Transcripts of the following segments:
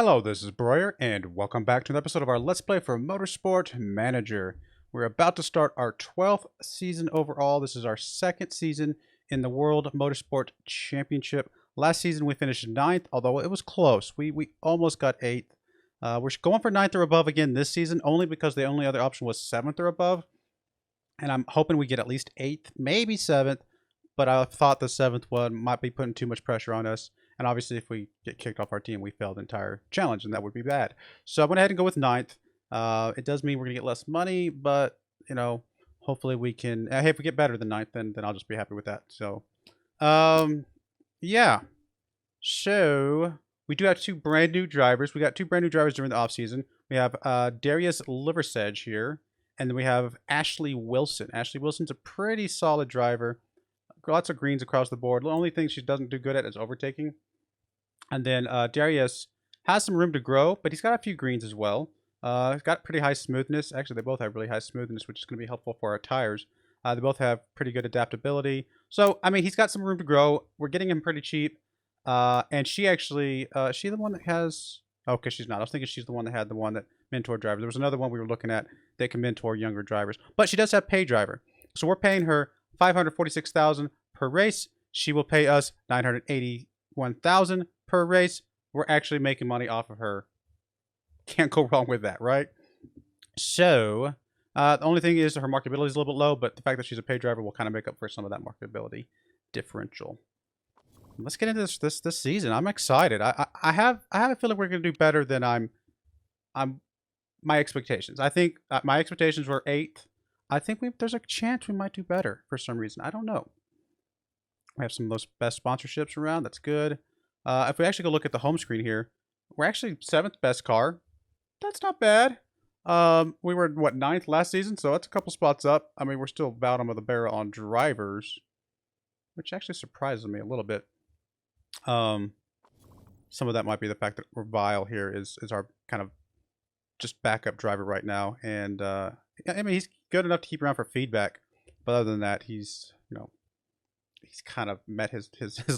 Hello, this is Broyar, and welcome back to an episode of our Let's Play for Motorsport Manager. We're about to start our 12th season overall. This is our second season in the World Motorsport Championship. Last season we finished 9th, although it was close. We almost got 8th. We're going for 9th or above again this season, only because the only other option was 7th or above. And I'm hoping we get at least 8th, maybe 7th, but I thought the 7th one might be putting too much pressure on us. And obviously, if we get kicked off our team, we fail the entire challenge, and that would be bad. So I went ahead and go with 9th. It does mean we're going to get less money, but, you know, hopefully we can... hey, if we get better than 9th, then I'll just be happy with that. So, yeah. So, we do have 2 brand new drivers. We got 2 brand new drivers during the offseason. We have Darius Liversedge here, and then we have Ashley Wilson. Ashley Wilson's a pretty solid driver. Lots of greens across the board. The only thing she doesn't do good at is overtaking. And then Darius has some room to grow, but he's got a few greens as well. He's got pretty high smoothness. Actually, they both have really high smoothness, which is going to be helpful for our tires. They both have pretty good adaptability. So, I mean, he's got some room to grow. We're getting him pretty cheap. And she actually, she the one that has... Okay, she's not. I was thinking she's the one that had the one that mentor driver. There was another one we were looking at that can mentor younger drivers. But she does have pay driver. So we're paying her $546,000 per race. She will pay us $981,000 per race. We're actually making money off of her. Can't go wrong with that, right? So, the only thing is her marketability is a little bit low, but the fact that she's a pay driver will kind of make up for some of that marketability differential. Let's get into this season. I'm excited. I have a feeling we're going to do better than my expectations. I think my expectations were 8th. I think there's a chance we might do better for some reason. I don't know. We have some of those best sponsorships around. That's good. If we actually go look at the home screen here, we're actually 7th best car. That's not bad. We were, what, 9th last season? So that's a couple spots up. I mean, we're still bottom of the barrel on drivers, which actually surprises me a little bit. Some of that might be the fact that Vile here is our kind of just backup driver right now. And, I mean, he's good enough to keep around for feedback. But other than that, he's, you know, he's kind of met his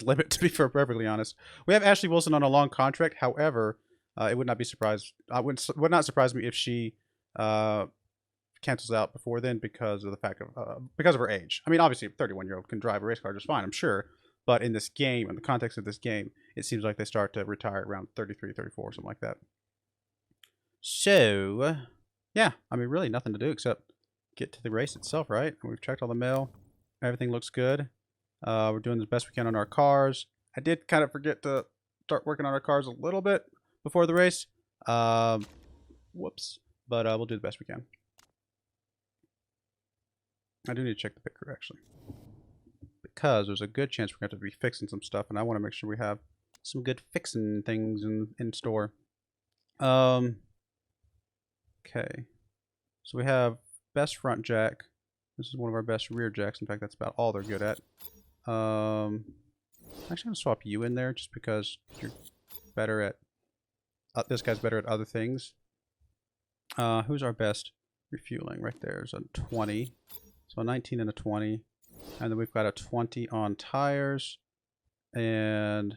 limit, to be perfectly honest. We have Ashley Wilson on a long contract. However, it would not be surprised. Would not surprise me if she cancels out before then because of the fact of because of her age. I mean, obviously, a 31-year-old can drive a race car just fine, I'm sure. But in this game, in the context of this game, it seems like they start to retire around 33, 34, something like that. So, yeah, I mean, really nothing to do except get to the race itself, right? We've checked all the mail. Everything looks good. We're doing the best we can on our cars. I did kind of forget to start working on our cars a little bit before the race. Whoops. But we'll do the best we can. I do need to check the pit crew, actually. Because there's a good chance we're going to have to be fixing some stuff, and I want to make sure we have some good fixing things in store. Okay. So we have best front jack. This is one of our best rear jacks. In fact, that's about all they're good at. Actually, I'm going to swap you in there just because you're better at... this guy's better at other things. Who's our best refueling? Right there is a 20. So a 19 and a 20. And then we've got a 20 on tires. And...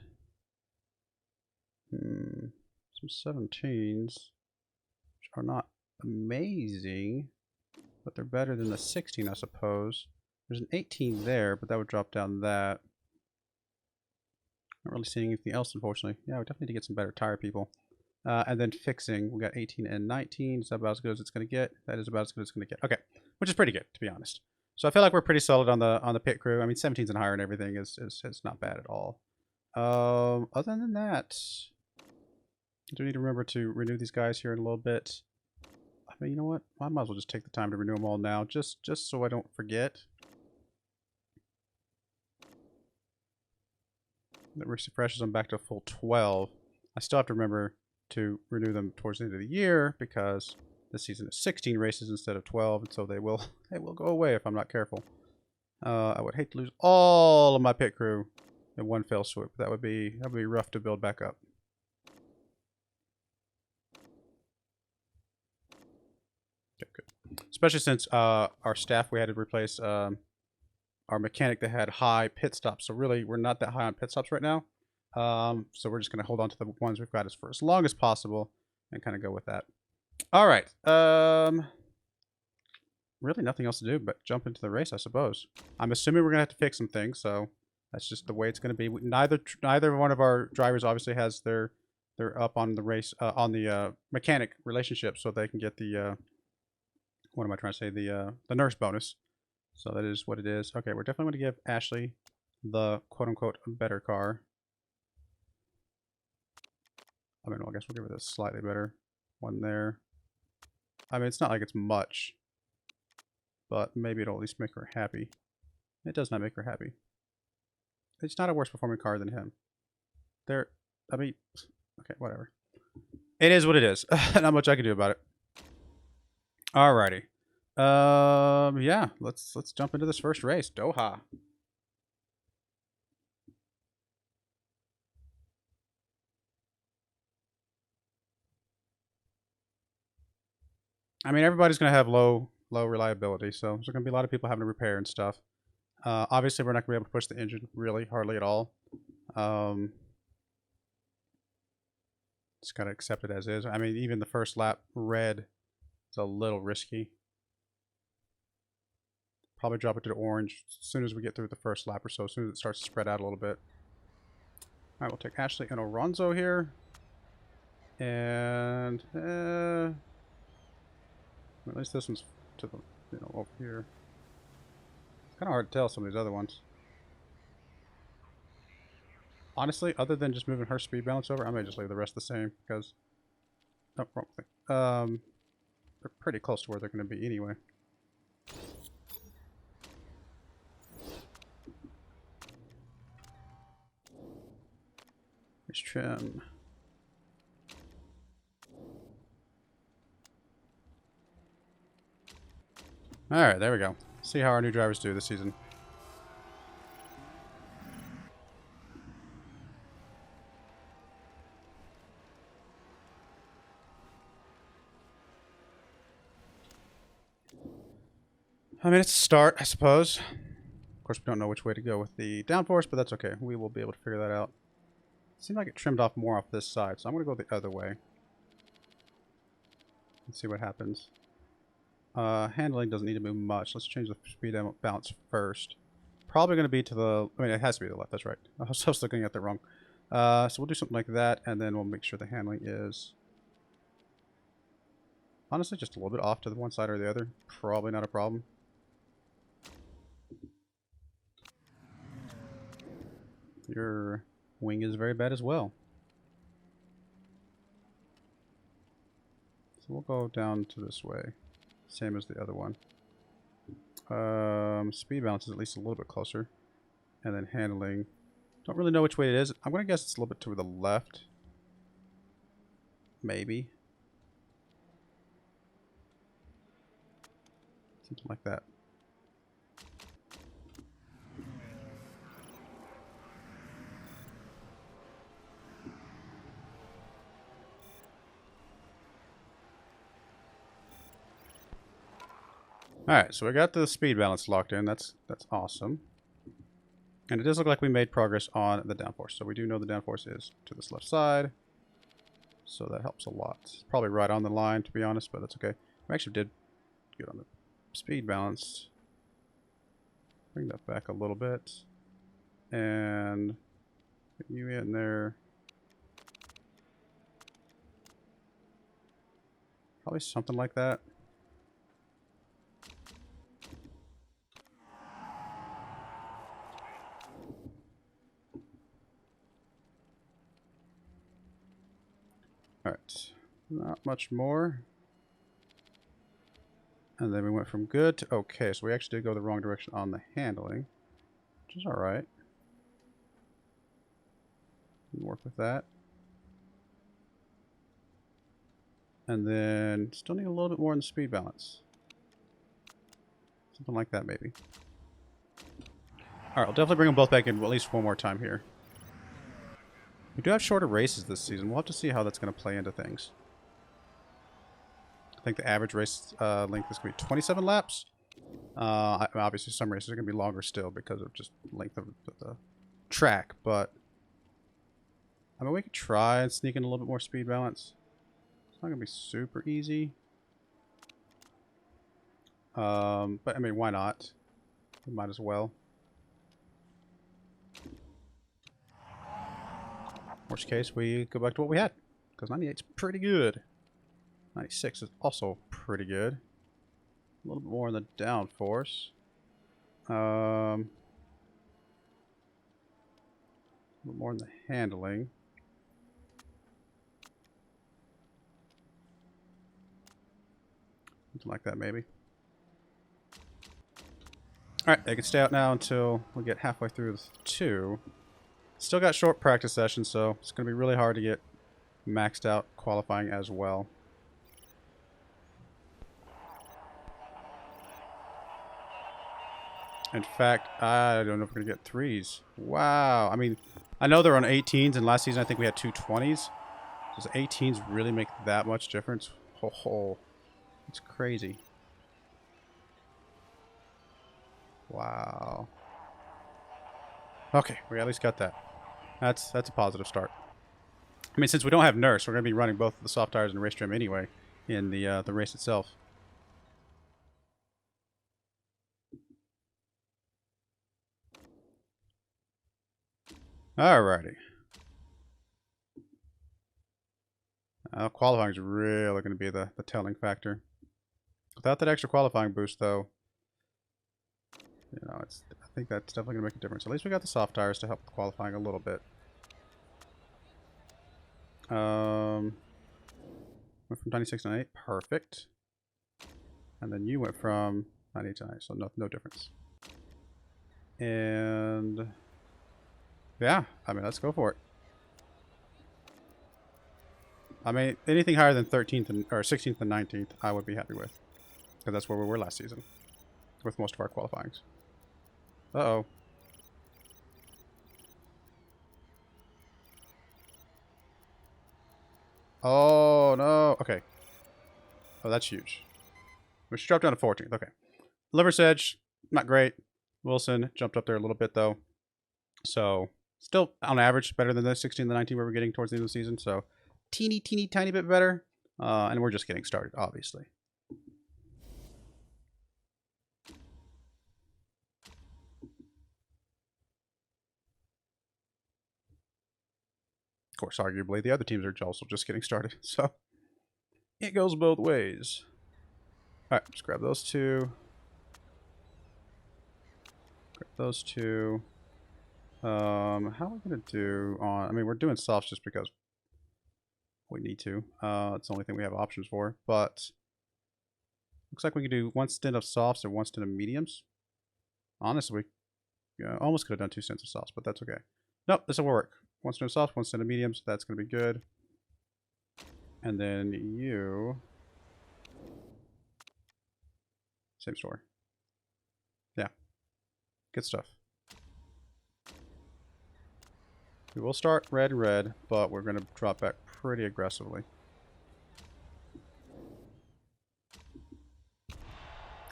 some 17s. Which are not amazing. But they're better than the 16, I suppose. There's an 18 there, but that would drop down that. Not really seeing anything else, unfortunately. Yeah, we definitely need to get some better tire people. And then fixing, we got 18 and 19. Is that about as good as it's going to get? That is about as good as it's going to get. Okay, which is pretty good, to be honest. So I feel like we're pretty solid on the pit crew. I mean, 17s and higher and everything is not bad at all. Other than that, I do need to remember to renew these guys here in a little bit. I mean, you know what? I might as well just take the time to renew them all now, just so I don't forget. That refreshes them back to a full 12. I still have to remember to renew them towards the end of the year because this season is 16 races instead of 12, and so they will go away if I'm not careful. I would hate to lose all of my pit crew in one fell swoop. That would be rough to build back up. Okay, good. Especially since our staff, we had to replace our mechanic that had high pit stops. So really, we're not that high on pit stops right now. So we're just going to hold on to the ones we've got for as long as possible and kind of go with that. All right. Really nothing else to do but jump into the race, I suppose. I'm assuming we're going to have to fix some things, so that's just the way it's going to be. Neither one of our drivers obviously has they're up on the race on the mechanic relationship, so they can get the what am I trying to say, the nurse bonus. So that is what it is. Okay, we're definitely going to give Ashley the quote-unquote better car. I mean, well, I guess we'll give her the slightly better one there. I mean, it's not like it's much, but maybe it'll at least make her happy. It does not make her happy. It's not a worse performing car than him. I mean, okay, whatever. It is what it is. Not much I can do about it. Alrighty. Yeah, let's jump into this first race, Doha. I mean, everybody's gonna have low reliability, so there's gonna be a lot of people having to repair and stuff. Obviously, we're not gonna be able to push the engine really hardly at all. Just gotta accept it as is. I mean, even the first lap red is a little risky. Probably drop it to orange as soon as we get through the first lap or so, as soon as it starts to spread out a little bit. Alright, we'll take Ashley and Oronzo here. And at least this one's to the, over here. It's kind of hard to tell some of these other ones. Honestly, other than just moving her speed balance over, I may just leave the rest the same because, oh, wrong thing. They're pretty close to where they're going to be anyway. Here's trim. Alright, there we go. See how our new drivers do this season. I mean, it's a start, I suppose. Of course, we don't know which way to go with the downforce, but that's okay. We will be able to figure that out. It seemed like it trimmed off more off this side, so I'm going to go the other way. Let's see what happens. Handling doesn't need to move much. Let's change the speed balance first. Probably going to be to the... I mean, it has to be to the left. That's right. I was looking at that wrong. So we'll do something like that, and then we'll make sure the handling is... honestly, just a little bit off to the one side or the other. Probably not a problem. Your wing is very bad as well. So we'll go down to this way. Same as the other one. Speed balance is at least a little bit closer. And then handling. Don't really know which way it is. I'm going to guess it's a little bit to the left. Maybe. Something like that. Alright, so we got the speed balance locked in. That's awesome. And it does look like we made progress on the downforce. So we do know the downforce is to this left side. So that helps a lot. It's probably right on the line, to be honest, but that's okay. We actually did good on the speed balance. Bring that back a little bit. And get you in there. Probably something like that. Alright, not much more. And then we went from good to okay, so we actually did go the wrong direction on the handling, which is alright. Work with that. And then still need a little bit more in the speed balance. Something like that, maybe. Alright, I'll definitely bring them both back in at least one more time here. We do have shorter races this season. We'll have to see how that's going to play into things. I think the average race length is going to be 27 laps. Obviously, some races are going to be longer still because of just length of the track, but I mean, we could try and sneak in a little bit more speed balance. It's not going to be super easy. But I mean, why not? We might as well. Worst case, we go back to what we had. Because 98 is pretty good. 96 is also pretty good. A little bit more in the downforce. A little more in the handling. Something like that, maybe. Alright, they can stay out now until we get halfway through the 2. Still got short practice sessions, so it's going to be really hard to get maxed out qualifying as well. In fact, I don't know if we're going to get 3s. Wow. I mean, I know they're on 18s, and last season I think we had 2 20s. Does 18s really make that much difference? Oh, it's crazy. Wow. Okay, we at least got that. That's a positive start. I mean, since we don't have nurse, we're going to be running both the soft tires and the race trim anyway in the race itself. Alrighty. Qualifying is really going to be the telling factor. Without that extra qualifying boost, though, you know, I think that's definitely going to make a difference. At least we got the soft tires to help with qualifying a little bit. Went from 96 to 98, perfect. And then you went from 98 to 98, so no difference. And yeah, I mean, let's go for it. I mean, anything higher than 13th or 16th and 19th, I would be happy with, because that's where we were last season with most of our qualifyings. Uh-oh. Oh, no. Okay. Oh, that's huge. We should drop down to 14th. Okay. Liver's Edge, not great. Wilson jumped up there a little bit, though. So, still, on average, better than the 16 and 19 we were getting towards the end of the season. So, teeny, tiny bit better. And we're just getting started, obviously. Of course, arguably, the other teams are also just getting started. So, it goes both ways. Alright, let's grab those two. Grab those two. How are we going to do on... I mean, we're doing softs just because we need to. It's the only thing we have options for. But looks like we can do one stint of softs or one stint of mediums. Honestly, we almost could have done 2 stints of softs, but that's okay. Nope, this will work. One stint of softs, one stint of mediums. That's going to be good. And then you... Same story. Yeah. Good stuff. We will start red and red, but we're going to drop back pretty aggressively.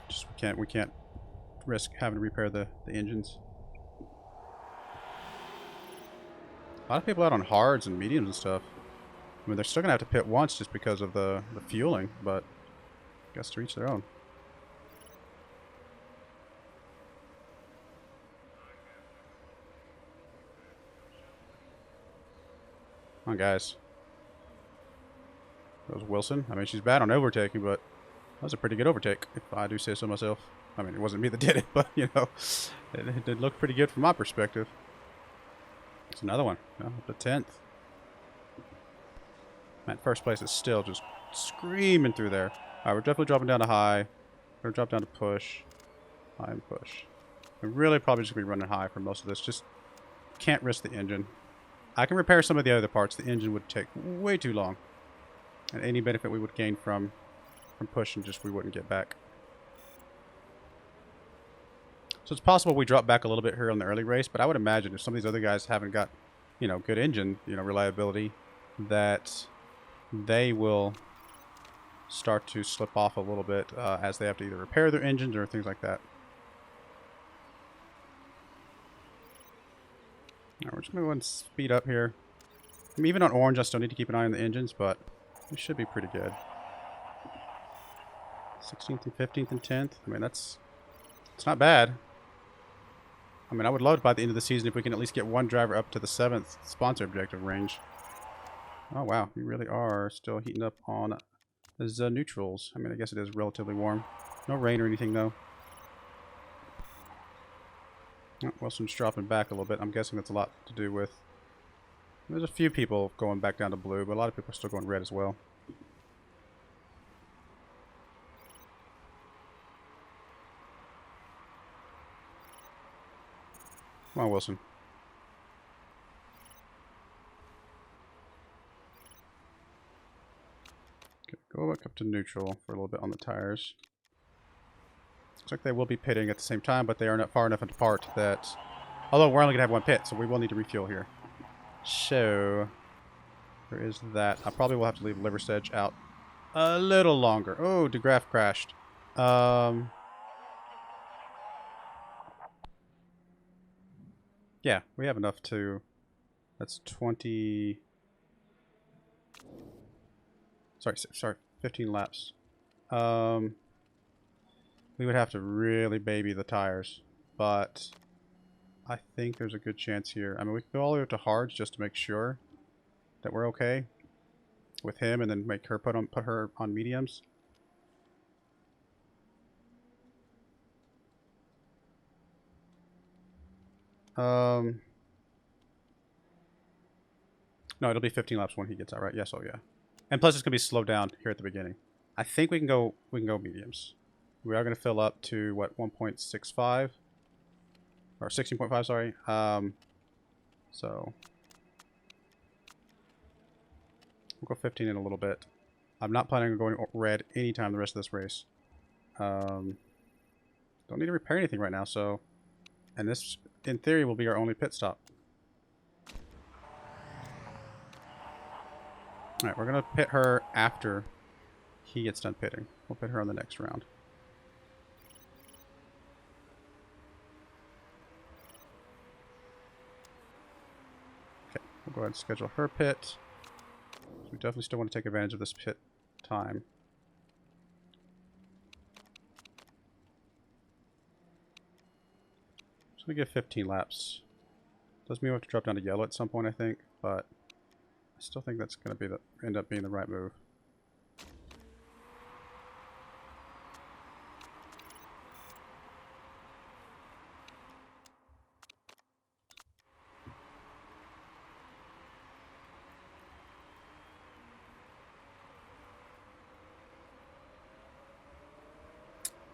Just we can't risk having to repair the engines. A lot of people out on hards and mediums and stuff. I mean, they're still going to have to pit once just because of the fueling, but I guess to each their own. Come on, guys. That was Wilson. I mean, she's bad on overtaking, but that was a pretty good overtake, if I do say so myself. I mean, it wasn't me that did it, but, you know, it did look pretty good from my perspective. It's another one. Up to 10th. Man, first place is still just screaming through there. Alright, we're definitely dropping down to high. We're going to drop down to push. High and push. We're really probably just going to be running high for most of this. Just can't risk the engine. I can repair some of the other parts. The engine would take way too long. And any benefit we would gain from pushing, just we wouldn't get back. So it's possible we drop back a little bit here on the early race, but I would imagine if some of these other guys haven't got, you know, good engine, you know, reliability, that they will start to slip off a little bit as they have to either repair their engines or things like that. All right, we're just going to go ahead and speed up here. I mean, even on orange, I still need to keep an eye on the engines, but it should be pretty good. 16th and 15th and 10th. I mean, it's not bad. I mean, I would love it by the end of the season if we can at least get one driver up to the 7th sponsor objective range. Oh, wow. We really are still heating up on the neutrals. I mean, I guess it is relatively warm. No rain or anything, though. Oh, Wilson's dropping back a little bit. I'm guessing that's a lot to do with... There's a few people going back down to blue, but a lot of people are still going red as well. Come on, Wilson. Okay, go back up to neutral for a little bit on the tires. Looks like they will be pitting at the same time, but they are not far enough apart that... Although we're only going to have one pit, so we will need to refuel here. So, there is that. I probably will have to leave Liver's Edge out a little longer. Oh, DeGraff crashed. Yeah, we have enough to... That's 20... Sorry, 15 laps. We would have to really baby the tires, but I think there's a good chance here. I mean, we can go all the way up to hards just to make sure that we're okay with him, and then make her put her on mediums. No, it'll be 15 laps when he gets out, right? Yes, oh yeah. And plus, it's gonna be slowed down here at the beginning. I think we can go mediums. We are gonna fill up to what 1.65 or 16.5, sorry. So we'll go 15 in a little bit. I'm not planning on going red anytime the rest of this race. Don't need to repair anything right now, so... And this, in theory, will be our only pit stop. Alright, we're going to pit her after he gets done pitting. We'll pit her on the next round. Okay, we'll go ahead and schedule her pit. We definitely still want to take advantage of this pit time. So we get 15 laps. Does mean we have to drop down to yellow at some point, I think, but I still think that's going to be end up being the right move.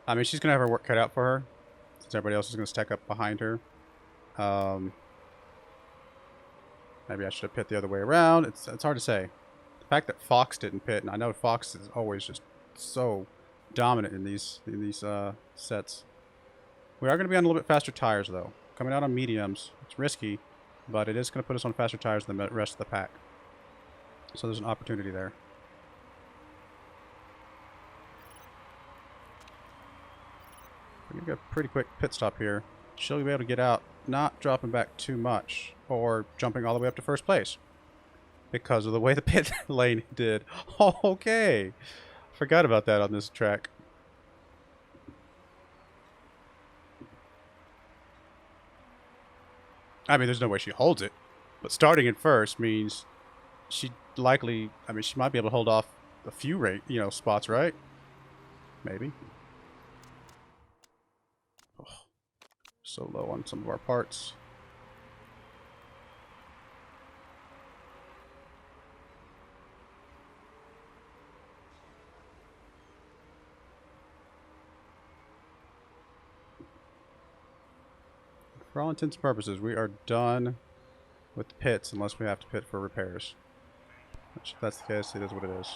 I mean, she's going to have her work cut out for her, since everybody else is going to stack up behind her. Maybe I should have pit the other way around. It's hard to say. The fact that Fox didn't pit, and I know Fox is always just so dominant in these sets. We are going to be on a little bit faster tires, though. Coming out on mediums, it's risky, but it is going to put us on faster tires than the rest of the pack. So there's an opportunity there. We're going to get a pretty quick pit stop here. She'll be able to get out, not dropping back too much, or jumping all the way up to first place. Because of the way the pit lane did. Okay. Forgot about that on this track. I mean, there's no way she holds it. But starting in first means she likely... I mean, she might be able to hold off a few spots, right? Maybe. Oh, so low on some of our parts. For all intents and purposes, we are done with pits unless we have to pit for repairs. Which, if that's the case, it is what it is.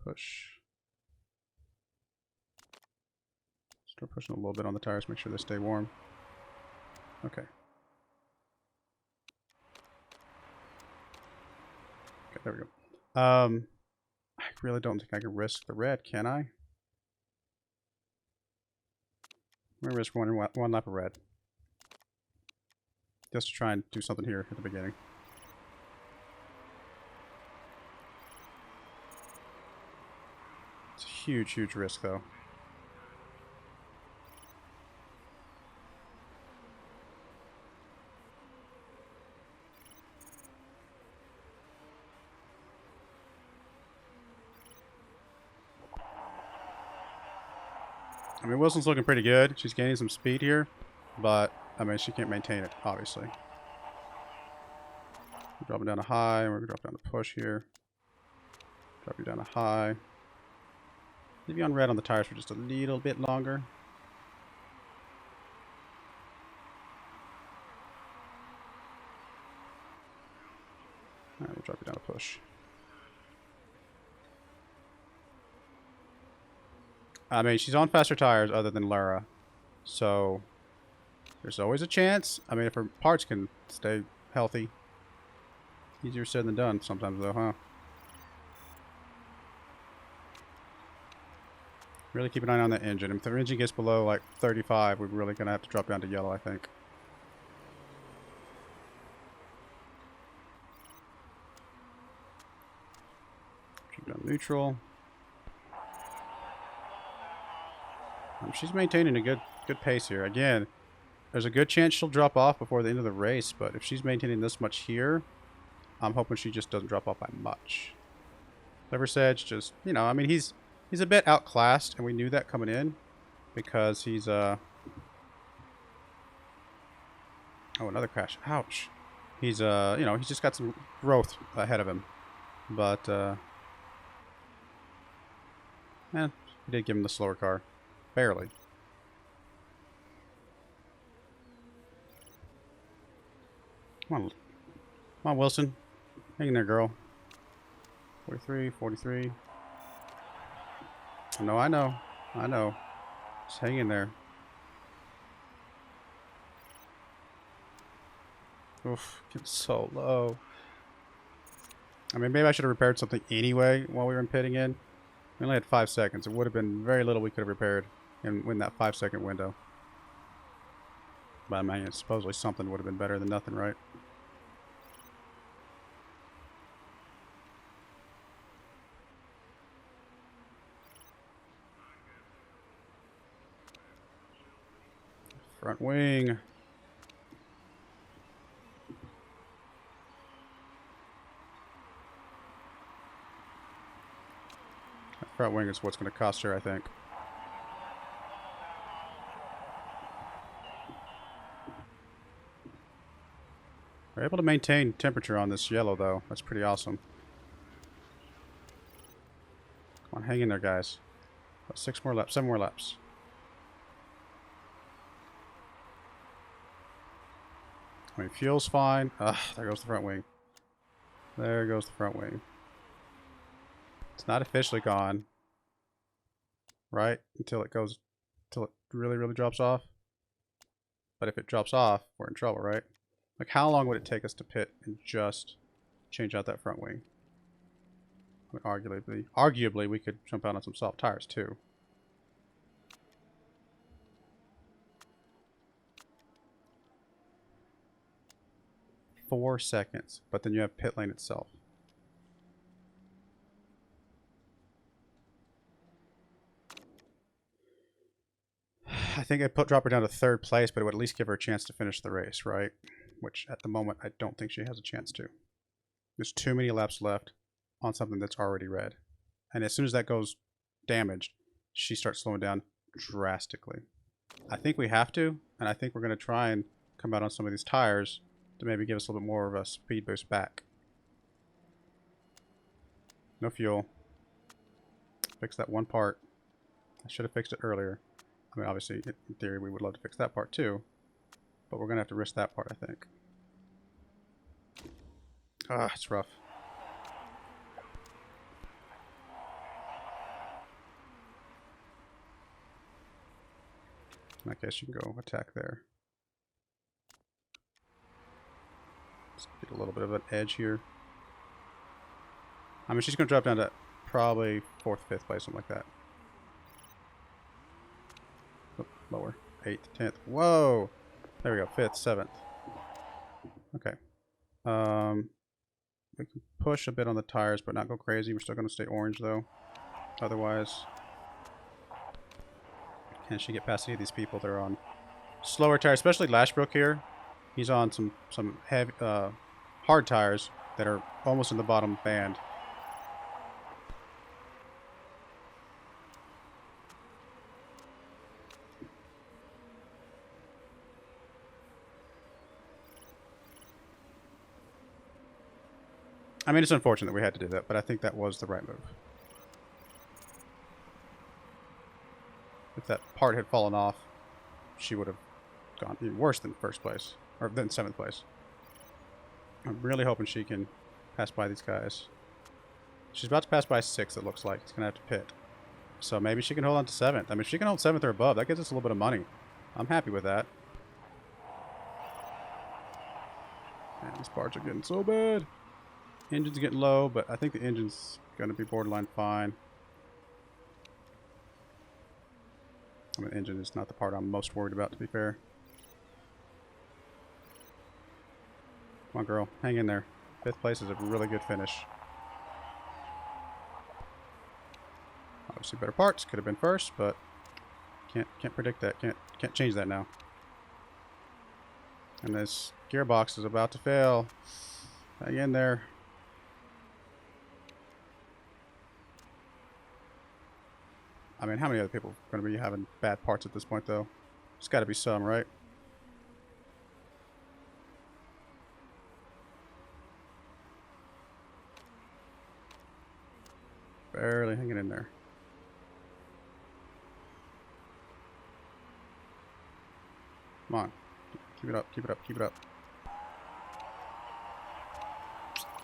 Push. Start pushing a little bit on the tires, make sure they stay warm. Okay. Okay, there we go. I really don't think I can risk the red, can I? I'm going to risk one lap of red. Just to try and do something here at the beginning. It's a huge, huge risk, though. I mean, Wilson's looking pretty good. She's gaining some speed here, but, I mean, she can't maintain it, obviously. We're dropping down to high, and we're going to drop down to push here. Drop you down to high. Leave you on red on the tires for just a little bit longer. Alright, we'll drop you down to push. I mean, she's on faster tires other than Lara. So, there's always a chance. I mean, if her parts can stay healthy. Easier said than done sometimes, though, huh? Really keep an eye on the engine. If the engine gets below, like, 35, we're really going to have to drop down to yellow, I think. Keep down neutral. She's maintaining a good pace here. Again, there's a good chance she'll drop off before the end of the race, but if she's maintaining this much here, I'm hoping she just doesn't drop off by much. Liversedge just, you know, I mean, he's a bit outclassed, and we knew that coming in because he's, oh, another crash. Ouch. He's, you know, he's just got some growth ahead of him. But, we did give him the slower car. Barely. Come on. Come on, Wilson. Hang in there, girl. 43, 43. No, I know. I know. Just hang in there. Oof, getting so low. I mean, maybe I should have repaired something anyway while we were pitting in. We only had 5 seconds. It would have been very little we could have repaired in that 5-second window. But I mean, supposedly something would have been better than nothing, right? Front wing. That front wing is what's going to cost her, I think. We're able to maintain temperature on this yellow, though. That's pretty awesome. Come on, hang in there, guys. About 6 more laps, 7 more laps. I mean, fuel's fine. There goes the front wing. There goes the front wing. It's not officially gone, right? Until it really, really drops off. But if it drops off, we're in trouble, right? Like, how long would it take us to pit and just change out that front wing? I mean, arguably, we could jump out on some soft tires too. Four seconds, but then you have pit lane itself. I think I drop her down to 3rd place, but it would at least give her a chance to finish the race, right? Which, at the moment, I don't think she has a chance to. There's too many laps left on something that's already red. And as soon as that goes damaged, she starts slowing down drastically. I think we have to, and I think we're going to try and come out on some of these tires to maybe give us a little bit more of a speed boost back. No fuel. Fix that one part. I should have fixed it earlier. I mean, obviously, in theory, we would love to fix that part too. But we're going to have to risk that part, I think. Ah, it's rough. I guess you can go attack there. Let's get a little bit of an edge here. I mean, she's going to drop down to probably 4th, 5th place, something like that. Oh, lower. 8th, 10th. Whoa! There we go. 5th, 7th. Okay. We can push a bit on the tires, but not go crazy. We're still going to stay orange, though. Otherwise, can she get past any of these people? They're on slower tires, especially Lashbrook here. He's on some heavy, hard tires that are almost in the bottom band. I mean, it's unfortunate we had to do that, but I think that was the right move. If that part had fallen off, she would have gone even worse than first place, or than 7th place. I'm really hoping she can pass by these guys. She's about to pass by 6th, it looks like. It's going to have to pit. So maybe she can hold on to 7th. I mean, if she can hold 7th or above, that gives us a little bit of money. I'm happy with that. Man, these parts are getting so bad. Engine's getting low, but I think the engine's going to be borderline fine. I mean, engine is not the part I'm most worried about, to be fair. Come on, girl. Hang in there. 5th place is a really good finish. Obviously better parts. Could have been first, but can't predict that. Can't change that now. And this gearbox is about to fail. Hang in there. I mean, how many other people are going to be having bad parts at this point, though? There's got to be some, right? Barely hanging in there. Come on. Keep it up, keep it up, keep it up.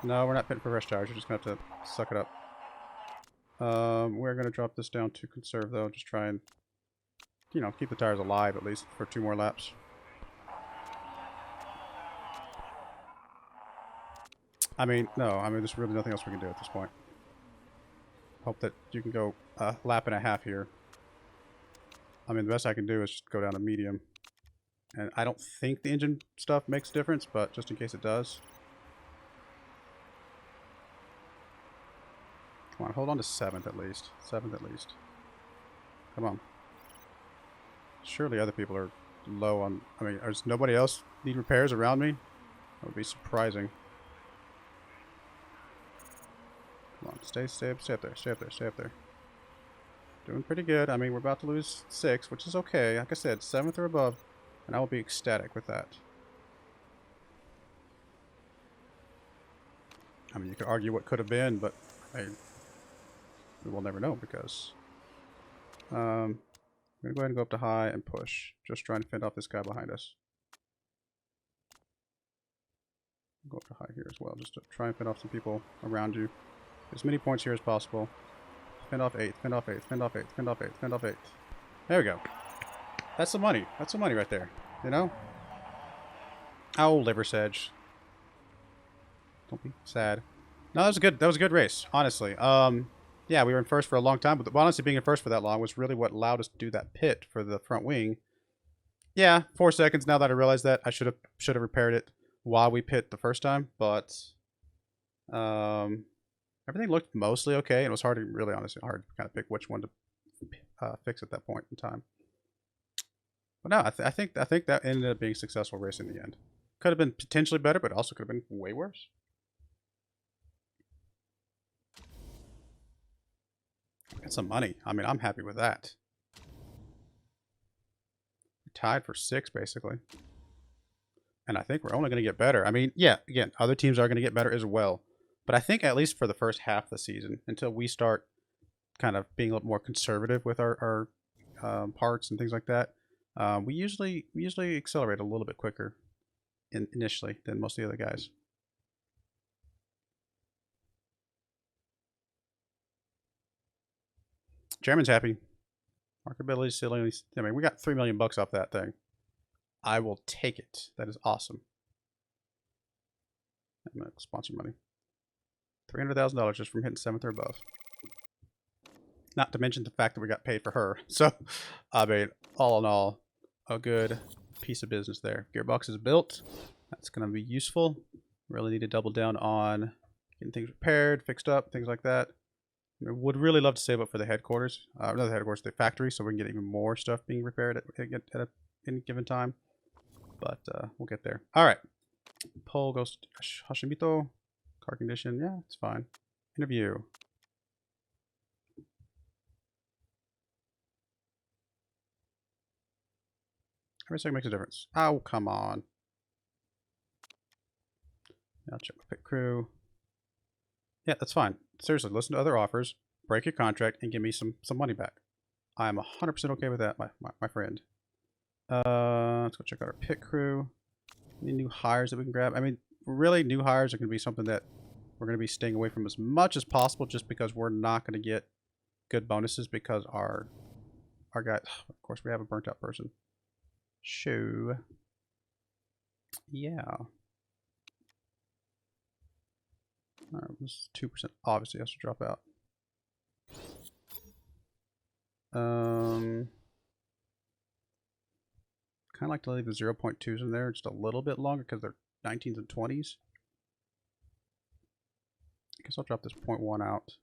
No, we're not pitting for fresh tires. You're just going to have to suck it up. We're going to drop this down to conserve, though. Just try and, you know, keep the tires alive at least for 2 more laps. I mean, no. I mean, there's really nothing else we can do at this point. Hope that you can go a lap and a half here. I mean, the best I can do is just go down to medium. And I don't think the engine stuff makes a difference, but just in case it does. Come on, hold on to 7th at least. 7th at least. Come on. Surely other people are low on... I mean, does nobody else need repairs around me? That would be surprising. Come on, stay up there, stay up there, stay up there. Doing pretty good. I mean, we're about to lose 6, which is okay. Like I said, 7th or above, and I will be ecstatic with that. I mean, you could argue what could have been, but we will never know because... I'm going to go ahead and go up to high and push. Just trying to fend off this guy behind us. Go up to high here as well, just to try and fend off some people around you. As many points here as possible. Fend off 8th, fend off 8th, fend off 8th, fend off 8th, fend off 8th. There we go. That's some money. That's some money right there. You know? Oh, liver sedge. Don't be sad. No, that was a good race, honestly. Yeah, we were in first for a long time, but honestly, being in first for that long was really what allowed us to do that pit for the front wing. Yeah, 4 seconds. Now that I realize that, I should have repaired it while we pit the first time, but everything looked mostly okay, and it was hard to honestly hard to kind of pick which one to fix at that point in time. But no, I think that ended up being a successful race in the end. Could have been potentially better, but also could have been way worse. Got some money. I mean, I'm happy with that. We're tied for 6, basically. And I think we're only going to get better. I mean, yeah, again, other teams are going to get better as well. But I think at least for the first half of the season, until we start kind of being a little more conservative with our parts and things like that, we usually accelerate a little bit quicker initially than most of the other guys. Chairman's happy. Marketability is silly. I mean, we got $3 million off that thing. I will take it. That is awesome. Sponsor money. $300,000 just from hitting 7th or above. Not to mention the fact that we got paid for her. So, I mean, all in all, a good piece of business there. Gearbox is built. That's going to be useful. Really need to double down on getting things repaired, fixed up, things like that. I would really love to save up for the headquarters. Not the headquarters, the factory, so we can get even more stuff being repaired at any given time. But we'll get there. All right. Poll goes to Hashimito. Car condition. Yeah, it's fine. Interview. Every second makes a difference. Oh, come on. I'll check my pit crew. Yeah, that's fine. Seriously, listen to other offers, break your contract, and give me some money back. I'm 100% okay with that, my friend. Let's go check out our pit crew. Any new hires that we can grab? I mean, really, new hires are going to be something that we're going to be staying away from as much as possible, just because we're not going to get good bonuses because our guy. Of course, we have a burnt out person. Shoo. Yeah. Alright, this is 2%. Obviously has to drop out. Kind of like to leave the 0.2s in there just a little bit longer because they're 19s and 20s. I guess I'll drop this 0.1 out.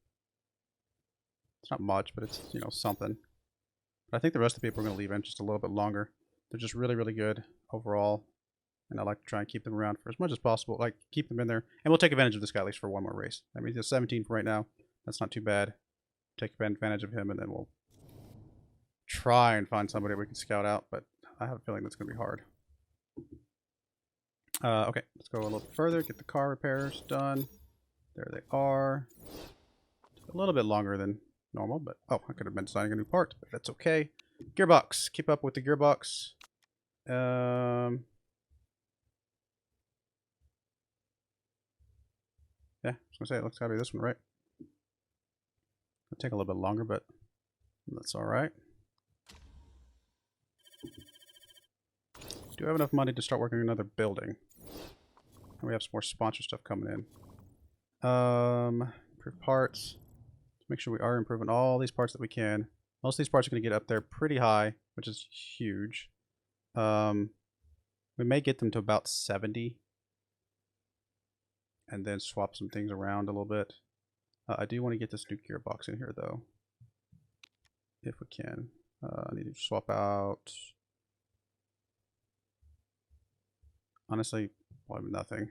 It's not much, but it's, you know, something. But I think the rest of the people are going to leave in just a little bit longer. They're just really, really good overall. And I like to try and keep them around for as much as possible. Like, keep them in there. And we'll take advantage of this guy at least for one more race. I mean, he's 17 for right now. That's not too bad. Take advantage of him, and then we'll try and find somebody we can scout out. But I have a feeling that's going to be hard. Okay, let's go a little further. Get the car repairs done. There they are. Took a little bit longer than normal, but... Oh, I could have been designing a new part, but that's okay. Gearbox. Keep up with the gearbox. Yeah, I was going to say, it looks gotta be this one, right? It'll take a little bit longer, but that's alright. Do have enough money to start working on another building. And we have some more sponsor stuff coming in. Improve parts. Make sure we are improving all these parts that we can. Most of these parts are going to get up there pretty high, which is huge. We may get them to about 70. And then swap some things around a little bit. I do want to get this new gearbox in here, though. If we can. I need to swap out... Honestly, probably nothing.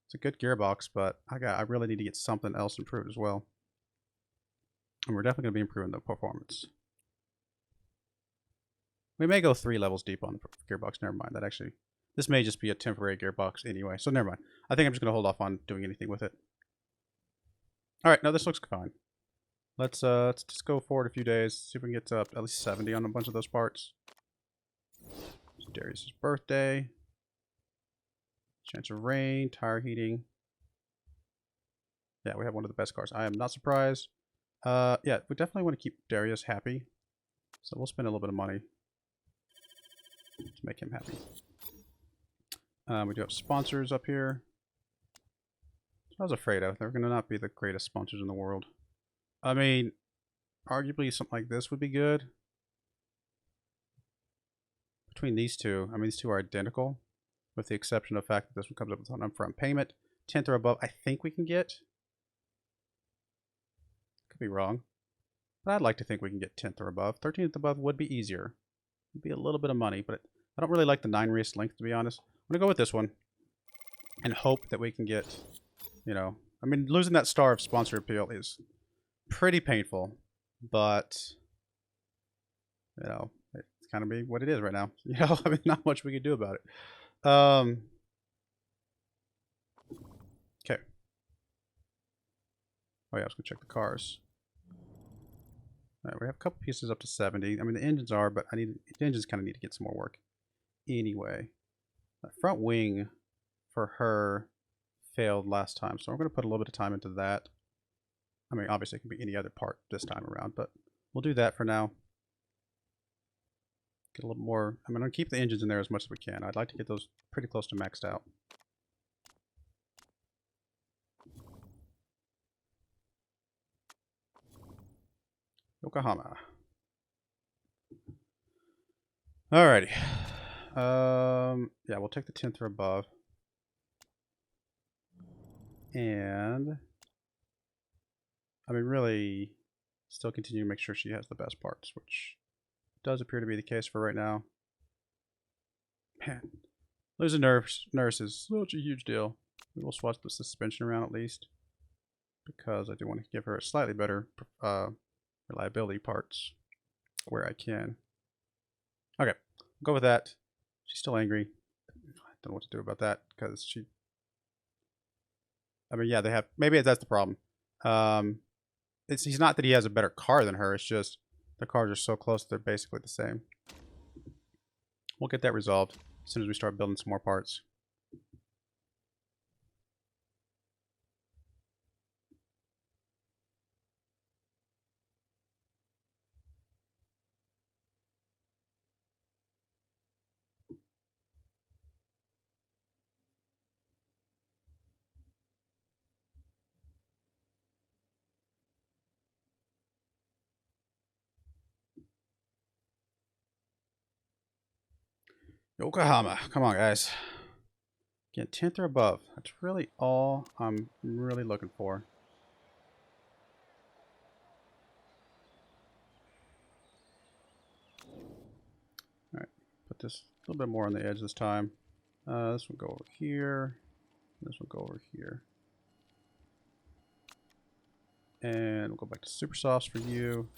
It's a good gearbox, but I really need to get something else improved as well. And we're definitely going to be improving the performance. We may go 3 levels deep on the gearbox. Never mind. That actually... This may just be a temporary gearbox anyway, so never mind. I think I'm just going to hold off on doing anything with it. Alright, no, this looks fine. Let's just go forward a few days, see if we can get to at least 70 on a bunch of those parts. It's Darius' birthday. Chance of rain, tire heating. Yeah, we have one of the best cars. I am not surprised. Yeah, we definitely want to keep Darius happy. So we'll spend a little bit of money to make him happy. We do have sponsors up here. I was afraid of. They're going to not be the greatest sponsors in the world. I mean, arguably something like this would be good. Between these two, I mean, these two are identical, with the exception of the fact that this one comes up with an upfront payment. 10th or above, I think we can get. Could be wrong. But I'd like to think we can get 10th or above. 13th above would be easier. It'd be a little bit of money, but I don't really like the 9 race length, to be honest. I'm going to go with this one and hope that we can get, you know, I mean, losing that star of sponsor appeal is pretty painful, but, you know, it's kind of be what it is right now. You know, I mean, not much we can do about it. Okay. Oh yeah, I was going to check the cars. All right, we have a couple pieces up to 70. I mean, the engines are, but the engines kind of need to get some more work. Anyway, the front wing for her failed last time, so we're going to put a little bit of time into that. I mean, obviously it can be any other part this time around, but we'll do that for now. Get a little more. I'm going to keep the engines in there as much as we can. I'd like to get those pretty close to maxed out. Yokohama. Alrighty. Yeah, we'll take the 10th or above. And I mean, really, still continue to make sure she has the best parts, which does appear to be the case for right now. Man, losing nurse is such a huge deal. We will swap the suspension around at least, because I do want to give her a slightly better reliability parts where I can. Okay, I'll go with that. She's still angry. I don't know what to do about that because she. I mean, yeah, they have. Maybe that's the problem. He's not that he has a better car than her. It's just the cars are so close; they're basically the same. We'll get that resolved as soon as we start building some more parts. Yokohama, come on, guys. Get 10th or above. That's really all I'm really looking for. Alright, put this a little bit more on the edge this time. This will go over here. This will go over here. And we'll go back to super softs for you.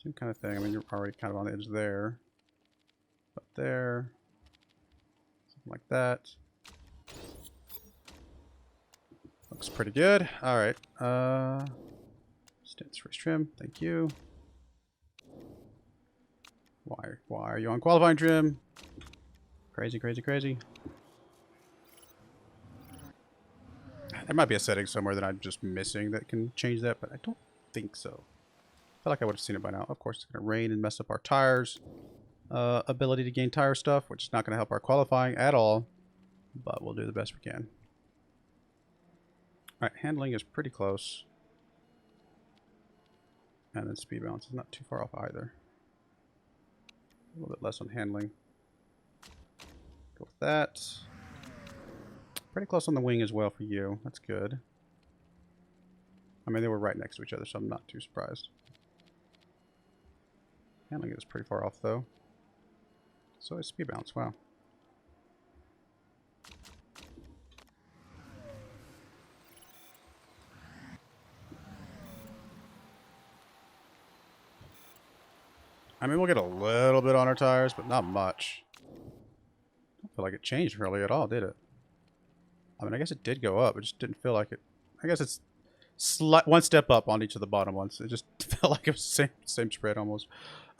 Same kind of thing. I mean, you're already kind of on the edge there. Up there. Something like that. Looks pretty good. Alright. Stance race trim. Thank you. Why are you on qualifying trim? Crazy, crazy, crazy. There might be a setting somewhere that I'm just missing that can change that, but I don't think so. I feel like I would have seen it by now. Of course, it's going to rain and mess up our tires. Ability to gain tire stuff, which is not going to help our qualifying at all, but we'll do the best we can. Alright, handling is pretty close. And then speed balance is not too far off either. A little bit less on handling. Go with that. Pretty close on the wing as well for you. That's good. I mean, they were right next to each other, so I'm not too surprised. Handling is pretty far off, though. So is speed balance. Wow. I mean, we'll get a little bit on our tires, but not much. I don't feel like it changed really at all, did it? I mean, I guess it did go up. It just didn't feel like it. I guess it's one step up on each of the bottom ones. It just felt like it was the same spread almost.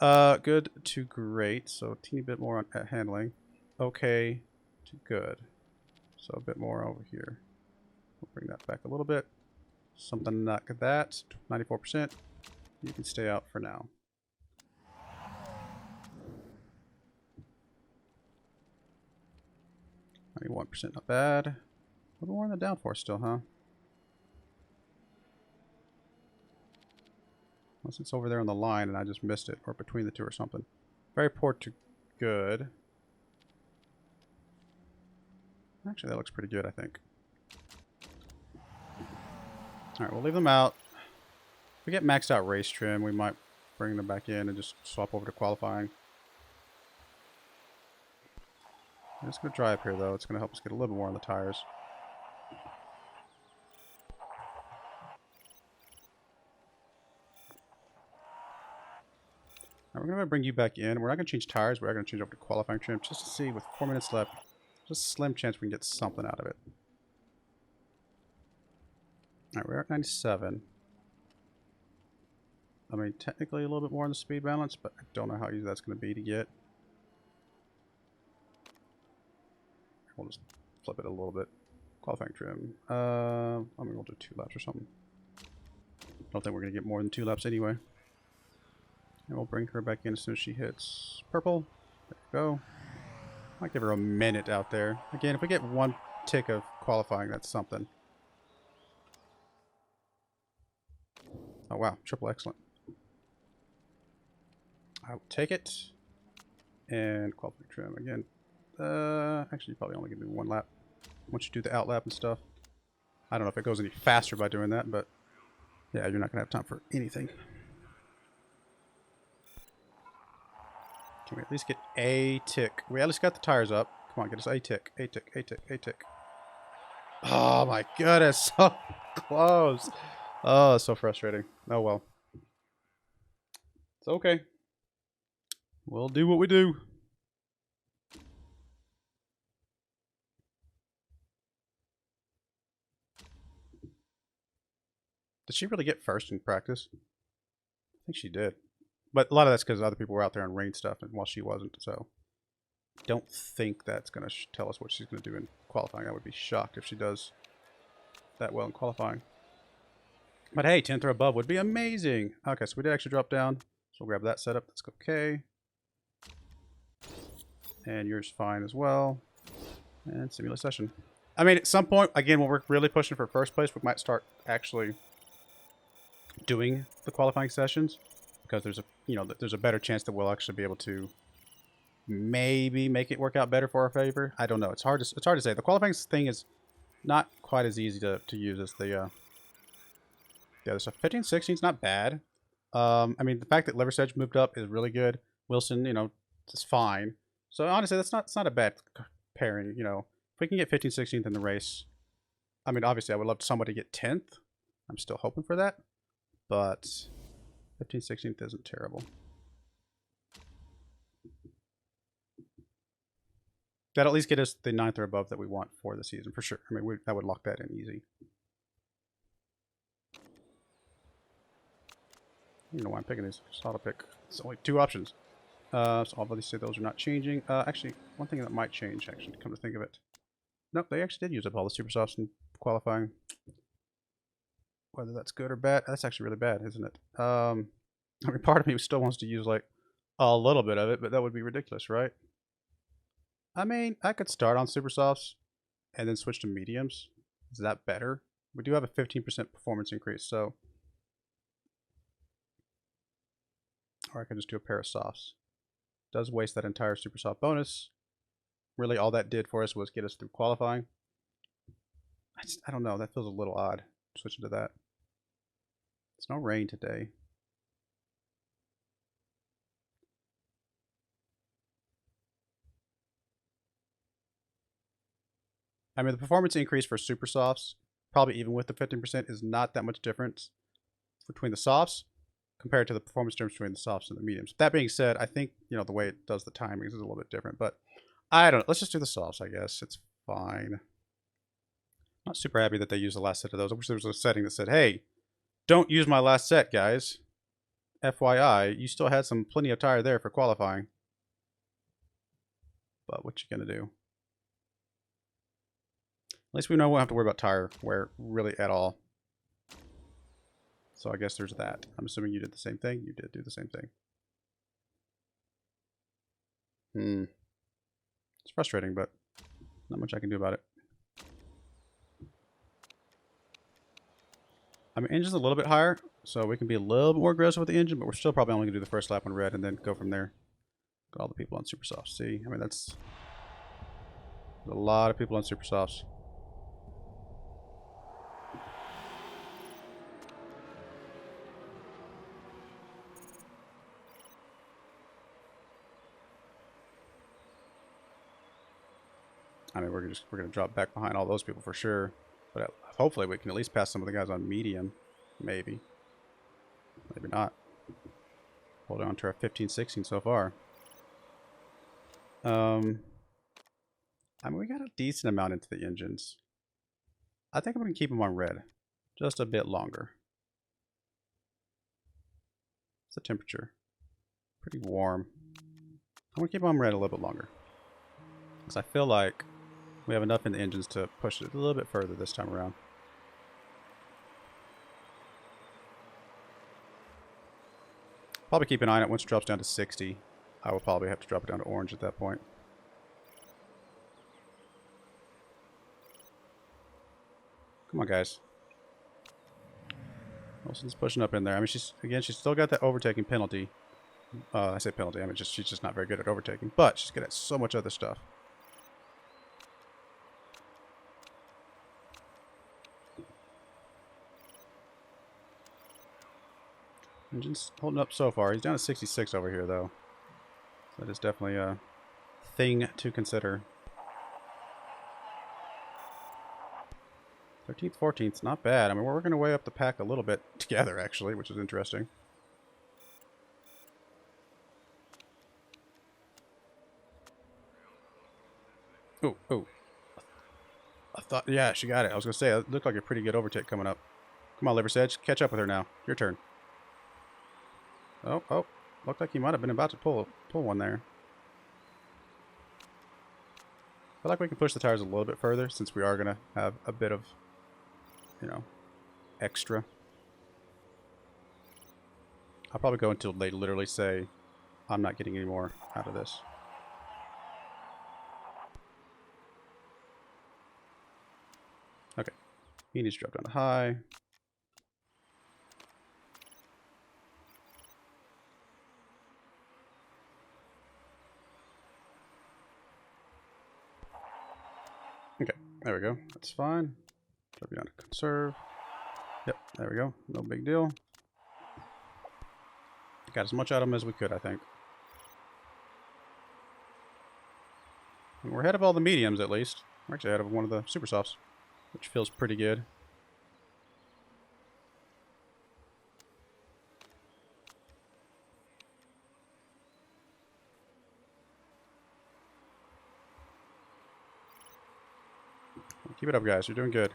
Good to great. So a teeny bit more on handling. Okay to good. So a bit more over here. We'll bring that back a little bit. Something like that. 94%. You can stay out for now. 91%, not bad. A little more on the downforce still, huh? Unless it's over there on the line and I just missed it, or between the two or something. Very poor to good. Actually, that looks pretty good, I think. Alright, we'll leave them out. If we get maxed out race trim, we might bring them back in and just swap over to qualifying. I'm just going to dry up here, though. It's going to help us get a little more on the tires. Now we're going to bring you back in. We're not going to change tires. We're going to change over to qualifying trim just to see, with 4 minutes left, just a slim chance we can get something out of it. Alright, we're at 97. I mean, technically a little bit more on the speed balance, but I don't know how easy that's going to be to get. We'll just flip it a little bit. Qualifying trim. I mean, we'll do 2 laps or something. Don't think we're going to get more than 2 laps anyway. And we'll bring her back in as soon as she hits purple. There we go. Might give her a minute out there. Again, if we get 1 tick of qualifying, that's something. Oh, wow. Triple excellent. I will take it. And qualifying trim again. Actually, you probably only can do one lap once you do the out lap and stuff. I don't know if it goes any faster by doing that, but yeah, you're not gonna have time for anything. Can we at least get a tick? We at least got the tires up. Come on, get us a tick, a tick, a tick, a tick. Oh my goodness, so close. Oh, it's so frustrating. Oh well. It's okay. We'll do what we do. Did she really get first in practice? I think she did. But a lot of that's because other people were out there on rain stuff, and while she wasn't, so don't think that's going to tell us what she's going to do in qualifying. I would be shocked if she does that well in qualifying. But hey, 10th or above would be amazing. Okay, so we did actually drop down. So we'll grab that setup. That's okay. And yours fine as well. And simulate session. I mean, at some point, again, when we're really pushing for first place, we might start actually doing the qualifying sessions, because there's a there's a better chance that we'll actually be able to maybe make it work out better for our favor. I don't know. It's hard to say. The qualifying thing is not quite as easy to use as the other stuff. 15, 16 is not bad. I mean, the fact that Liversedge moved up is really good. Wilson, it's fine. So honestly, it's not a bad pairing. If we can get 15, 16th in the race, I mean, obviously, I would love somebody to get 10th. I'm still hoping for that, but 15, 16th isn't terrible. That'll at least get us the 9th or above that we want for the season, for sure. I mean, I would lock that in easy. I don't know why I'm picking these. Just auto pick. It's only 2 options. So obviously those are not changing. Actually, one thing that might change, actually, come to think of it. Nope, they actually did use up all the super softs in qualifying. Whether that's good or bad, that's actually really bad, isn't it? I mean, part of me still wants to use like a little bit of it, but that would be ridiculous, right? I mean, I could start on super softs and then switch to mediums. Is that better? We do have a 15% performance increase, so. Or I could just do a pair of softs. Does waste that entire super soft bonus. Really, all that did for us was get us through qualifying. I don't know. That feels a little odd. Switching to that. It's no rain today. I mean, the performance increase for super softs, probably even with the 15%, is not that much difference between the softs compared to the performance difference between the softs and the mediums. That being said, I think, the way it does the timings is a little bit different, but I don't know. Let's just do the softs, I guess. It's fine. Not super happy that they used the last set of those. I wish there was a setting that said, hey, don't use my last set, guys. FYI, you still had plenty of tire there for qualifying. But what you gonna do? At least we know we won't have to worry about tire wear really at all. So I guess there's that. I'm assuming you did the same thing. You did do the same thing. It's frustrating, but not much I can do about it. I mean, engine's a little bit higher, so we can be a little bit more aggressive with the engine, but we're still probably only going to do the first lap on red and then go from there. Got all the people on super softs. See, I mean, that's a lot of people on super softs. I mean, we're gonna drop back behind all those people for sure, but hopefully we can at least pass some of the guys on medium, maybe not. Holding on to our 15, 16 so far. I mean, we got a decent amount into the engines. I think I'm gonna keep them on red, just a bit longer. What's the temperature? Pretty warm. I'm gonna keep them on red a little bit longer, because I feel like we have enough in the engines to push it a little bit further this time around. Probably keep an eye on it. Once it drops down to 60, I will probably have to drop it down to orange at that point. Come on, guys. Wilson's pushing up in there. I mean, she's still got that overtaking penalty. I say penalty. I mean, she's just not very good at overtaking, but she's good at so much other stuff. Engine's holding up so far. He's down to 66 over here, though. So that is definitely a thing to consider. 13th, 14th, not bad. I mean, we're working our way up the pack a little bit together, actually, which is interesting. Oh, oh. I thought, yeah, she got it. I was going to say, it looked like a pretty good overtake coming up. Come on, Liver's Edge. Catch up with her now. Your turn. Oh, oh. Looked like he might have been about to pull one there. I feel like we can push the tires a little bit further since we are going to have a bit of, you know, extra. I'll probably go until they literally say, I'm not getting any more out of this. Okay. He needs to drop down to high. Okay, there we go. That's fine. Drop you down to conserve. Yep, there we go. No big deal. Got as much out of them as we could, I think. And we're ahead of all the mediums, at least. We're actually ahead of one of the super softs, which feels pretty good. Keep it up, guys. You're doing good.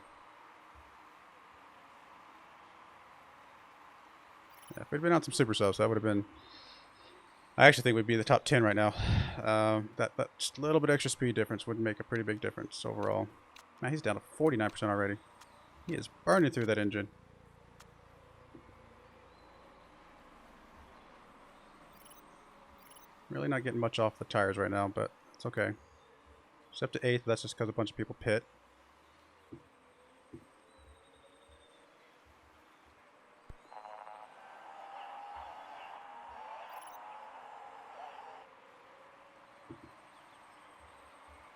Yeah, if we'd been on some super softs, that would have been... I actually think we'd be in the top 10 right now. That just a little bit extra speed difference would make a pretty big difference overall. Man, he's down to 49% already. He is burning through that engine. Really not getting much off the tires right now, but it's okay. It's up to 8th. That's just because a bunch of people pit.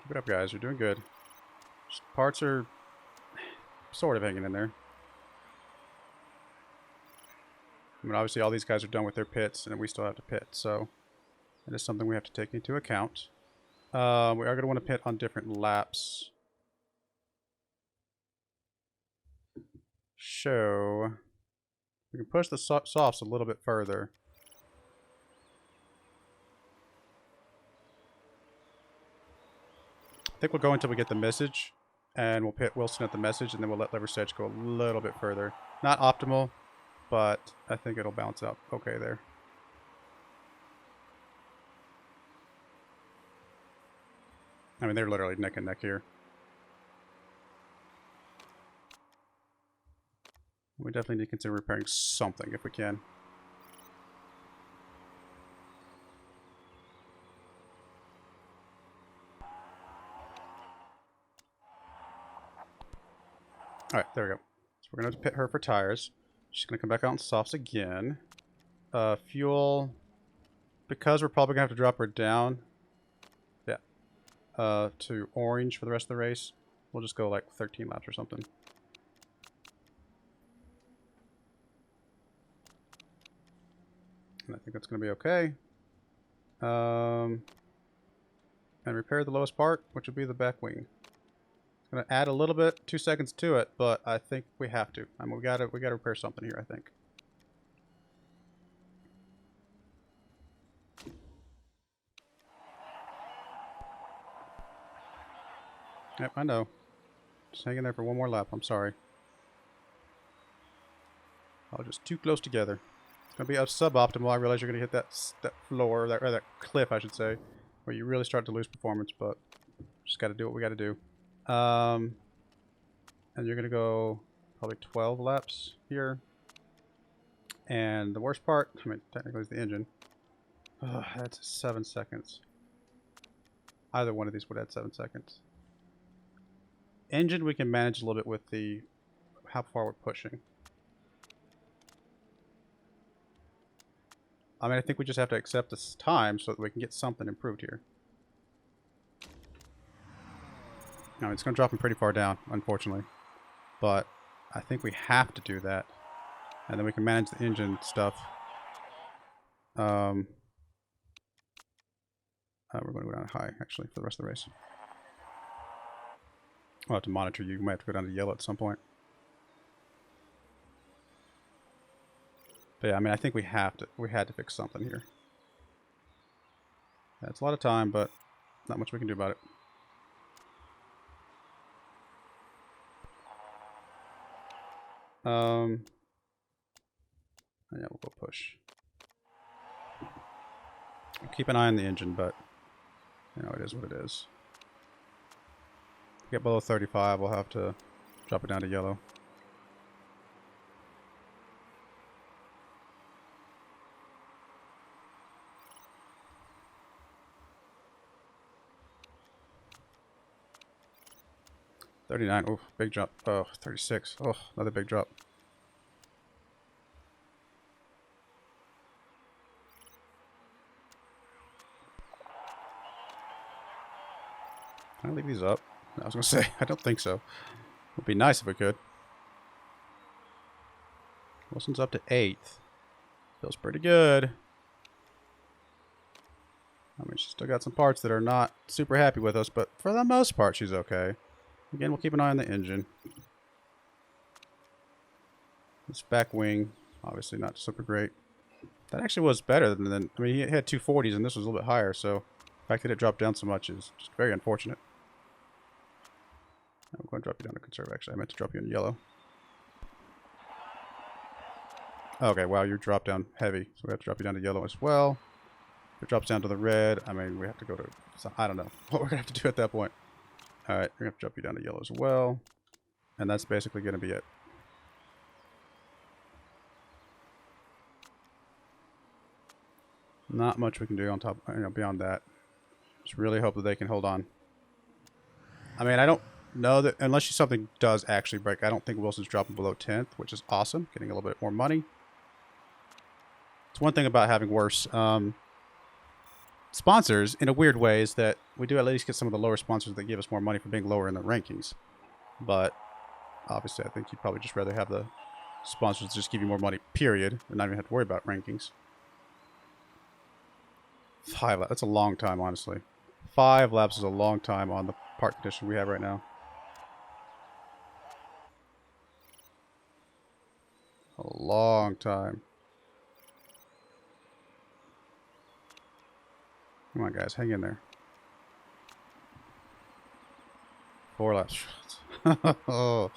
Keep it up, guys. You're doing good. Just parts are sort of hanging in there. I mean, obviously all these guys are done with their pits, and we still have to pit, so that is something we have to take into account. We are going to want to pit on different laps. So we can push the softs a little bit further. I think we'll go until we get the message, and we'll pit Wilson at the message, and then we'll let Liver's Edge go a little bit further. Not optimal, but I think it'll balance out okay there. I mean, they're literally neck and neck here. We definitely need to consider repairing something if we can. Alright, there we go. So we're going to pit her for tires. She's going to come back out on softs again. Fuel, because we're probably going to have to drop her down. Yeah. To orange for the rest of the race. We'll just go like 13 laps or something. And I think that's going to be okay. And repair the lowest part, which would be the back wing. It's going to add a little bit, 2 seconds to it, but I think we have to. I mean, we got to repair something here, I think. Yep, I know. Just hang in there for one more lap. I'm sorry. Oh, just too close together. It's going to be a suboptimal. I realize you're going to hit that floor, or that cliff, I should say, where you really start to lose performance, but just got to do what we got to do. And you're going to go probably 12 laps here. And the worst part, I mean, technically is the engine. Oh, that's 7 seconds. Either one of these would add 7 seconds. Engine we can manage a little bit with the how far we're pushing. I mean, I think we just have to accept this time so that we can get something improved here. I mean, it's going to drop him pretty far down, unfortunately. But I think we have to do that. And then we can manage the engine stuff. We're going to go down to high, actually, for the rest of the race. I'll have to monitor you. You might have to go down to yellow at some point. But yeah, I mean, I think we had to fix something here. Yeah, it's a lot of time, but not much we can do about it. Yeah, we'll go push. Keep an eye on the engine, but you know, it is what it is. Get below 35, we'll have to drop it down to yellow. $39, oh, big drop. Oh, 36, oh, another big drop. Can I leave these up? I was going to say, I don't think so. It would be nice if we could. Wilson's up to 8th. Feels pretty good. I mean, she's still got some parts that are not super happy with us, but for the most part, she's okay. Again, we'll keep an eye on the engine. This back wing, obviously not super great. That actually was better than I mean, he had 240s, and this was a little bit higher, so the fact that it dropped down so much is just very unfortunate. I'm going to drop you down to conserve, actually. I meant to drop you in yellow. Okay, wow, you dropped down heavy, so we have to drop you down to yellow as well. If it drops down to the red, I mean, we have to go to... I don't know what we're going to have to do at that point. Alright, we're going to have to drop you down to yellow as well. And that's basically going to be it. Not much we can do on top, you know, beyond that. Just really hope that they can hold on. I mean, I don't know that, unless something does actually break, I don't think Wilson's dropping below 10th, which is awesome. Getting a little bit more money. It's one thing about having worse sponsors, in a weird way, is that we do at least get some of the lower sponsors that give us more money for being lower in the rankings. But obviously, I think you'd probably just rather have the sponsors just give you more money, period, and not even have to worry about rankings. 5 laps. That's a long time, honestly. 5 laps is a long time on the park condition we have right now. A long time. Come on, guys. Hang in there. 4 laps. Oh.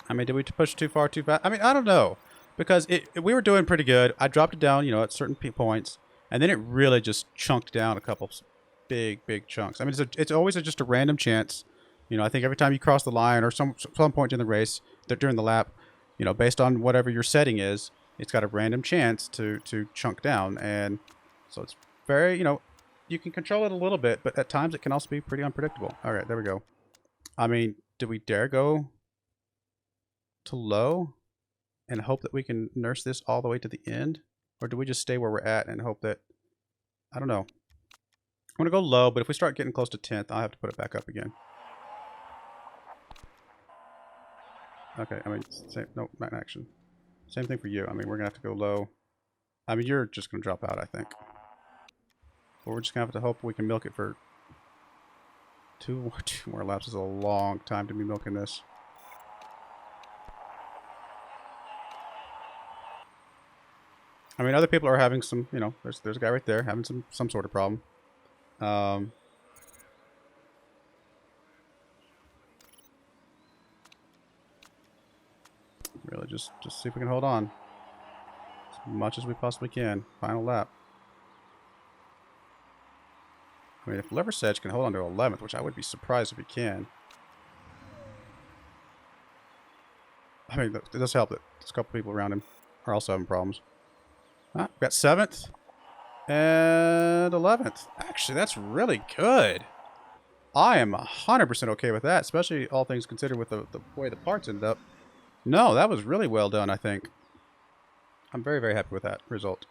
I mean, did we push too far, too fast? I mean, I don't know. Because we were doing pretty good. I dropped it down, you know, at certain points. And then it really just chunked down a couple big chunks. I mean, it's always just a random chance. You know, I think every time you cross the line or some point in the race, during the lap, you know, based on whatever your setting is, it's got a random chance to chunk down. And so it's very, you know, you can control it a little bit, but at times it can also be pretty unpredictable. All right, there we go. I mean, do we dare go to low and hope that we can nurse this all the way to the end? Or do we just stay where we're at and hope that, I don't know. I'm going to go low, but if we start getting close to 10th, I'll have to put it back up again. Okay, I mean, no, not in action. Same thing for you. I mean, we're going to have to go low. I mean, you're just going to drop out, I think. But we're just going to have to hope we can milk it for two more laps. Is a long time to be milking this. I mean, other people are having some, you know, there's a guy right there having some sort of problem. Really, just see if we can hold on as much as we possibly can. Final lap. I mean, if Liversedge can hold on to 11th, which I would be surprised if he can. I mean, it does help that there's a couple people around him are also having problems. Ah, we got 7th and 11th. Actually, that's really good. I am 100% okay with that, especially all things considered with the way the parts ended up. No, that was really well done, I think. I'm very, very happy with that result.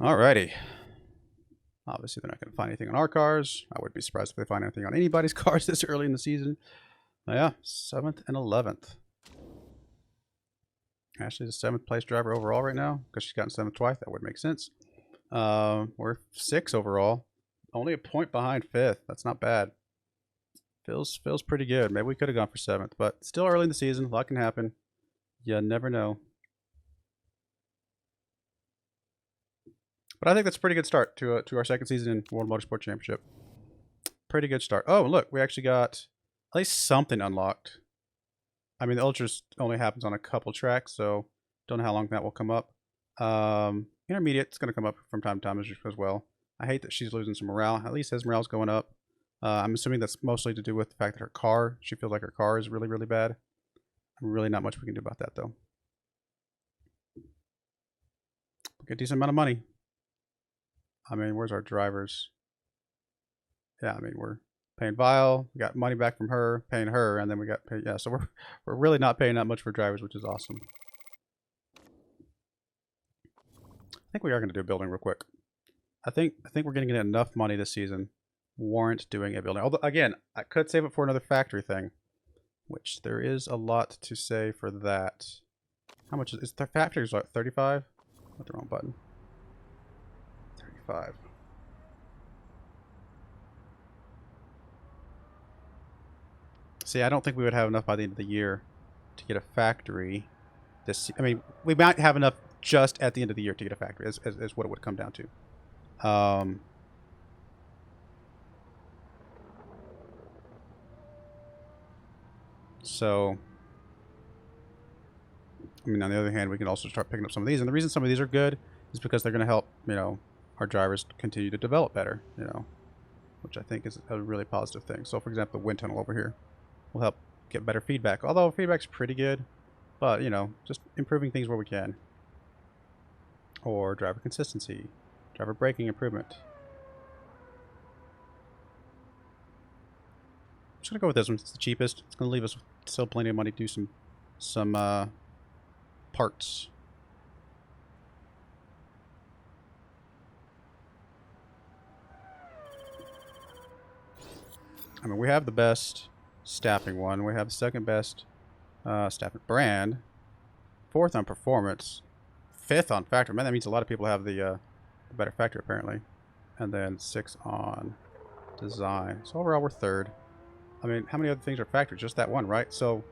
Alrighty. Obviously, they're not going to find anything on our cars. I would be surprised if they find anything on anybody's cars this early in the season. Yeah, 7th and 11th. Ashley's the 7th place driver overall right now because she's gotten 7th twice. That would make sense. We're 6 overall. Only a point behind 5th. That's not bad. Feels pretty good. Maybe we could have gone for 7th, but still early in the season. A lot can happen. You never know. But I think that's a pretty good start to our second season in World Motorsport Championship. Pretty good start. Oh, look, we actually got at least something unlocked. I mean, the Ultras only happens on a couple tracks, so don't know how long that will come up. Intermediate's going to come up from time to time as well. I hate that she's losing some morale. At least his morale's going up. I'm assuming that's mostly to do with the fact that her car, she feels like her car is really, really bad. Really not much we can do about that, though. We get a decent amount of money. I mean, where's our drivers? Yeah, I mean, we're paying Vile. We got money back from her, paying her, and then we got paid. Yeah, so we're really not paying that much for drivers, which is awesome. I think we are going to do a building real quick. I think we're getting enough money this season warrant doing a building. Although again, I could save it for another factory thing, which there is a lot to say for that. How much is the factory's like 35? Went the wrong button. 35. See, I don't think we would have enough by the end of the year to get a factory. I mean, we might have enough just at the end of the year to get a factory, is what it would come down to. So, I mean, on the other hand, we can also start picking up some of these. And the reason some of these are good is because they're going to help, you know, our drivers continue to develop better, you know, which I think is a really positive thing. So, for example, the wind tunnel over here will help get better feedback. Although feedback's pretty good, but, you know, just improving things where we can. Or driver consistency, driver braking improvement. I'm just going to go with this one. It's the cheapest. It's going to leave us still plenty of money to do some parts. I mean, we have the best staffing one. We have the second best staffing brand. 4th on performance. 5th on factory. Man, that means a lot of people have the better factory, apparently. And then 6 on design. So overall, we're 3rd. I mean, how many other things are factory? Just that one, right? So,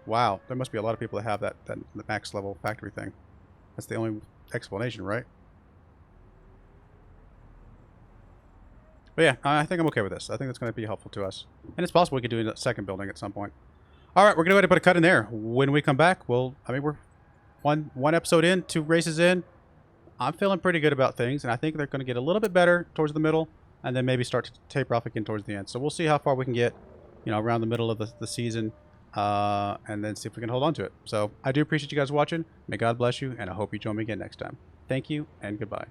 wow. There must be a lot of people that have that the max level factory thing. That's the only explanation, right? But yeah, I think I'm okay with this. I think that's going to be helpful to us. And it's possible we could do a second building at some point. All right, we're going to go ahead and put a cut in there. When we come back, I mean, we're one episode in, 2 races in. I'm feeling pretty good about things, and I think they're going to get a little bit better towards the middle, and then maybe start to taper off again towards the end. So we'll see how far we can get, you know, around the middle of the season, and then see if we can hold on to it. So I do appreciate you guys watching. May God bless you, and I hope you join me again next time. Thank you, and goodbye.